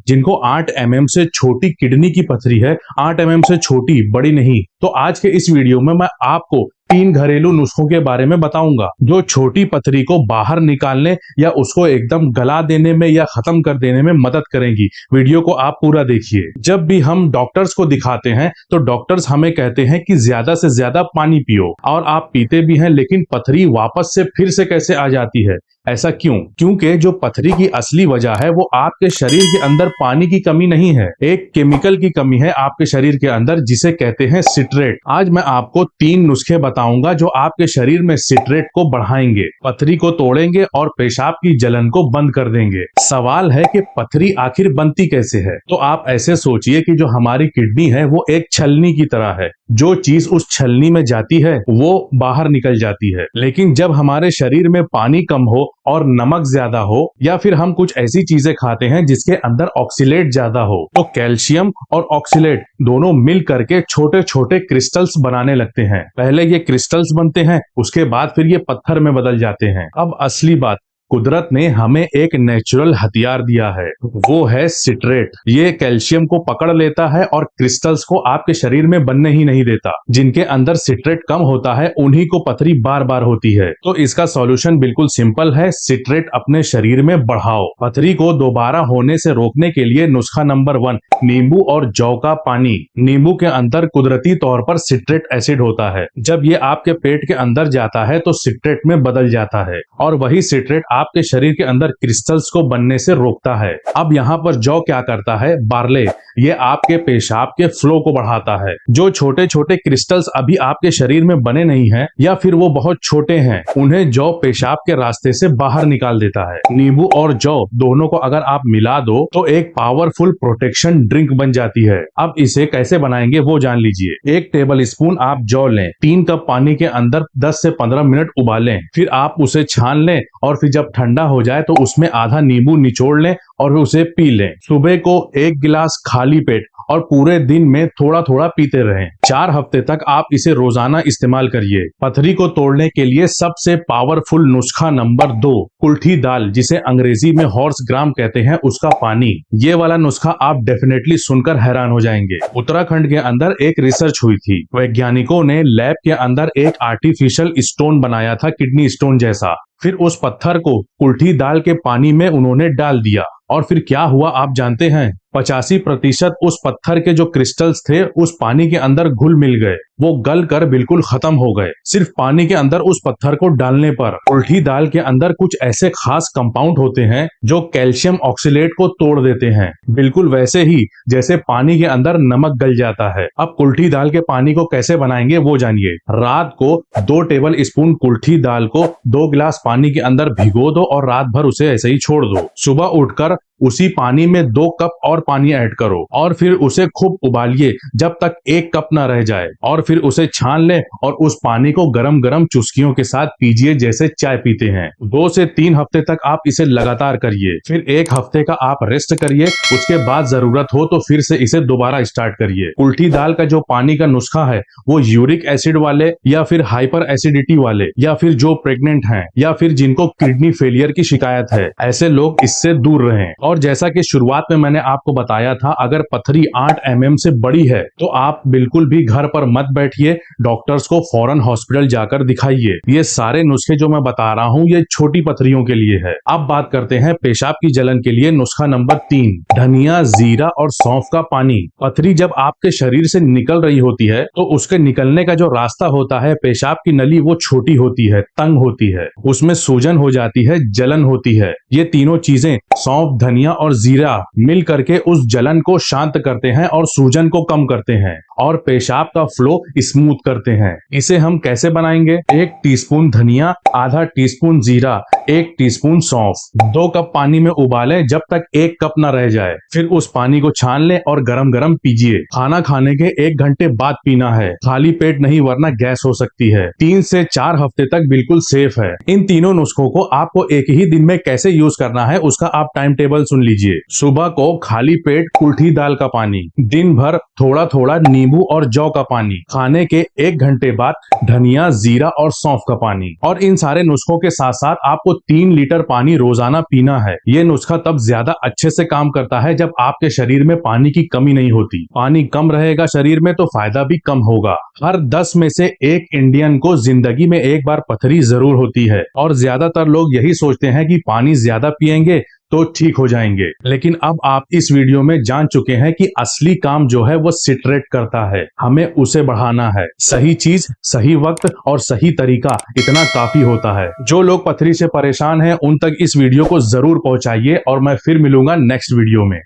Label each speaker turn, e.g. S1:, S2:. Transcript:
S1: जिनको 8 mm से छोटी किडनी की पथरी है, 8 mm से छोटी, बड़ी नहीं। तो आज के इस वीडियो में मैं आपको 3 घरेलू नुस्खों के बारे में बताऊंगा जो छोटी पथरी को बाहर निकालने या उसको एकदम गला देने में या खत्म कर देने में मदद करेंगी। वीडियो को आप पूरा देखिए। जब भी हम डॉक्टर्स को दिखाते हैं तो डॉक्टर्स हमें कहते हैं कि ज्यादा से ज्यादा पानी पियो, और आप पीते भी हैं, लेकिन पथरी वापस से फिर से कैसे आ जाती है? ऐसा क्यों? क्योंकि जो पथरी की असली वजह है वो आपके शरीर के अंदर पानी की कमी नहीं है, एक केमिकल की कमी है आपके शरीर के अंदर जिसे कहते हैं सिट्रेट। आज मैं आपको 3 नुस्खे बताऊंगा जो आपके शरीर में सिट्रेट को बढ़ाएंगे, पथरी को तोड़ेंगे और पेशाब की जलन को बंद कर देंगे। सवाल है कि पथरी आखिर बनती कैसे है? तो आप ऐसे सोचिए कि जो हमारी किडनी है वो एक छलनी की तरह है, जो चीज उस छलनी में जाती है वो बाहर निकल जाती है। लेकिन जब हमारे शरीर में पानी कम हो और नमक ज्यादा हो, या फिर हम कुछ ऐसी चीजें खाते हैं जिसके अंदर ऑक्सीलेट ज्यादा हो, तो कैल्शियम और ऑक्सीलेट दोनों मिल करके छोटे छोटे क्रिस्टल्स बनाने लगते हैं। पहले ये क्रिस्टल्स बनते हैं, उसके बाद फिर ये पत्थर में बदल जाते हैं। अब असली बात, कुदरत ने हमें एक नेचुरल हथियार दिया है, वो है सिट्रेट। ये कैल्शियम को पकड़ लेता है और क्रिस्टल्स को आपके शरीर में बनने ही नहीं देता। जिनके अंदर सिट्रेट कम होता है उन्हीं को पथरी बार बार होती है। तो इसका सॉल्यूशन बिल्कुल सिंपल है, सिट्रेट अपने शरीर में बढ़ाओ। पथरी को दोबारा होने से रोकने के लिए नुस्खा नंबर 1, नींबू और जौ का पानी। नींबू के अंदर कुदरती तौर पर सिट्रेट एसिड होता है। जब ये आपके पेट के अंदर जाता है तो सिट्रेट में बदल जाता है, और वही सिट्रेट आपके शरीर के अंदर क्रिस्टल्स को बनने से रोकता है। अब यहाँ पर जौ क्या करता है? बार्ले, ये आपके पेशाब के फ्लो को बढ़ाता है। जो छोटे छोटे क्रिस्टल्स अभी आपके शरीर में बने नहीं हैं, या फिर वो बहुत छोटे हैं, उन्हें जौ पेशाब के रास्ते से बाहर निकाल देता है। नींबू और जौ दोनों को अगर आप मिला दो तो एक पावरफुल प्रोटेक्शन ड्रिंक बन जाती है। अब इसे कैसे बनाएंगे वो जान लीजिए। 1 टेबल स्पून आप जौ लें, 3 कप पानी के अंदर 10 से 15 मिनट उबालें, फिर आप उसे छान लें, और फिर जब ठंडा हो जाए तो उसमें आधा नींबू निचोड़ लें और उसे पी लें। सुबह को 1 गिलास खाली पेट और पूरे दिन में थोड़ा थोड़ा पीते रहें। 4 हफ्ते तक आप इसे रोजाना इस्तेमाल करिए। पथरी को तोड़ने के लिए सबसे पावरफुल नुस्खा नंबर 2, कुल्थी दाल, जिसे अंग्रेजी में हॉर्स ग्राम कहते हैं, उसका पानी। ये वाला नुस्खा आप डेफिनेटली सुनकर हैरान हो जाएंगे। उत्तराखंड के अंदर एक रिसर्च हुई थी। वैज्ञानिकों ने लैब के अंदर एक आर्टिफिशियल स्टोन बनाया था, किडनी स्टोन जैसा। फिर उस पत्थर को कुल्थी दाल के पानी में उन्होंने डाल दिया, और फिर क्या हुआ आप जानते हैं? 85% उस पत्थर के जो क्रिस्टल्स थे उस पानी के अंदर घुल मिल गए, वो गल कर बिल्कुल खत्म हो गए। सिर्फ पानी के अंदर उस पत्थर को डालने पर। कुल्थी दाल के अंदर कुछ ऐसे खास कंपाउंड होते हैं जो कैल्शियम ऑक्सीलेट को तोड़ देते हैं, बिल्कुल वैसे ही जैसे पानी के अंदर नमक गल जाता है। अब कुल्थी दाल के पानी को कैसे बनाएंगे वो जानिए। रात को 2 टेबल स्पून कुल्थी दाल को 2 गिलास पानी के अंदर भिगो दो और रात भर उसे ऐसे ही छोड़ दो। सुबह उठकर उसी पानी में 2 कप और पानी ऐड करो, और फिर उसे खूब उबालिए जब तक 1 कप ना रह जाए, और फिर उसे छान लें और उस पानी को गरम गरम चुस्कियों के साथ पीजिए जैसे चाय पीते हैं। 2 से 3 हफ्ते तक आप इसे लगातार करिए, फिर 1 हफ्ते का आप रेस्ट करिए, उसके बाद जरूरत हो तो फिर से इसे दोबारा स्टार्ट करिए। कुल्थी दाल का जो पानी का नुस्खा है वो यूरिक एसिड वाले, या फिर हाइपर एसिडिटी वाले, या फिर जो प्रेग्नेंट हैं, या फिर जिनको किडनी फेलियर की शिकायत है, ऐसे लोग इससे दूर रहें। और जैसा कि शुरुआत में मैंने आपको बताया था, अगर पथरी 8 mm से बड़ी है तो आप बिल्कुल भी घर पर मत बैठिए, डॉक्टर्स को फौरन हॉस्पिटल जाकर दिखाइए। ये सारे नुस्खे जो मैं बता रहा हूँ ये छोटी पथरियों के लिए है। अब बात करते हैं पेशाब की जलन के लिए नुस्खा नंबर 3, धनिया, जीरा और सौंफ का पानी। पथरी जब आपके शरीर से निकल रही होती है तो उसके निकलने का जो रास्ता होता है, पेशाब की नली, वो छोटी होती है, तंग होती है, उसमें सूजन हो जाती है, जलन होती है। ये तीनों चीजें, सौंफ, धनिया और जीरा, मिल करके उस जलन को शांत करते हैं और सूजन को कम करते हैं और पेशाब का फ्लो स्मूथ करते हैं। इसे हम कैसे बनाएंगे? 1 टीस्पून धनिया, आधा टीस्पून जीरा, 1 टीस्पून सौंफ, 2 कप पानी में उबालें जब तक 1 कप न रह जाए। फिर उस पानी को छान लें और गरम गरम पीजिए। खाना खाने के 1 घंटे बाद पीना है, खाली पेट नहीं, वरना गैस हो सकती है। 3 से 4 हफ्ते तक बिल्कुल सेफ है। इन तीनों नुस्खों को आपको एक ही दिन में कैसे यूज करना है उसका आप टाइम टेबल सुन लीजिए। सुबह को खाली पेट कुल्थी दाल का पानी, दिन भर थोड़ा थोड़ा नींबू और जौ का पानी, खाने के 1 घंटे बाद धनिया, जीरा और सौंफ का पानी। और इन सारे नुस्खों के साथ साथ आपको 3 लीटर पानी रोजाना पीना है। ये नुस्खा तब ज्यादा अच्छे से काम करता है जब आपके शरीर में पानी की कमी नहीं होती। पानी कम रहेगा शरीर में तो फायदा भी कम होगा। हर 10 में से 1 इंडियन को जिंदगी में एक बार पथरी जरूर होती है और ज्यादातर लोग यही सोचते हैं कि पानी ज्यादा पिएंगे तो ठीक हो जाएंगे। लेकिन अब आप इस वीडियो में जान चुके हैं कि असली काम जो है वो सिट्रेट करता है, हमें उसे बढ़ाना है। सही चीज, सही वक्त और सही तरीका, इतना काफी होता है। जो लोग पथरी से परेशान हैं उन तक इस वीडियो को जरूर पहुंचाइए और मैं फिर मिलूंगा नेक्स्ट वीडियो में।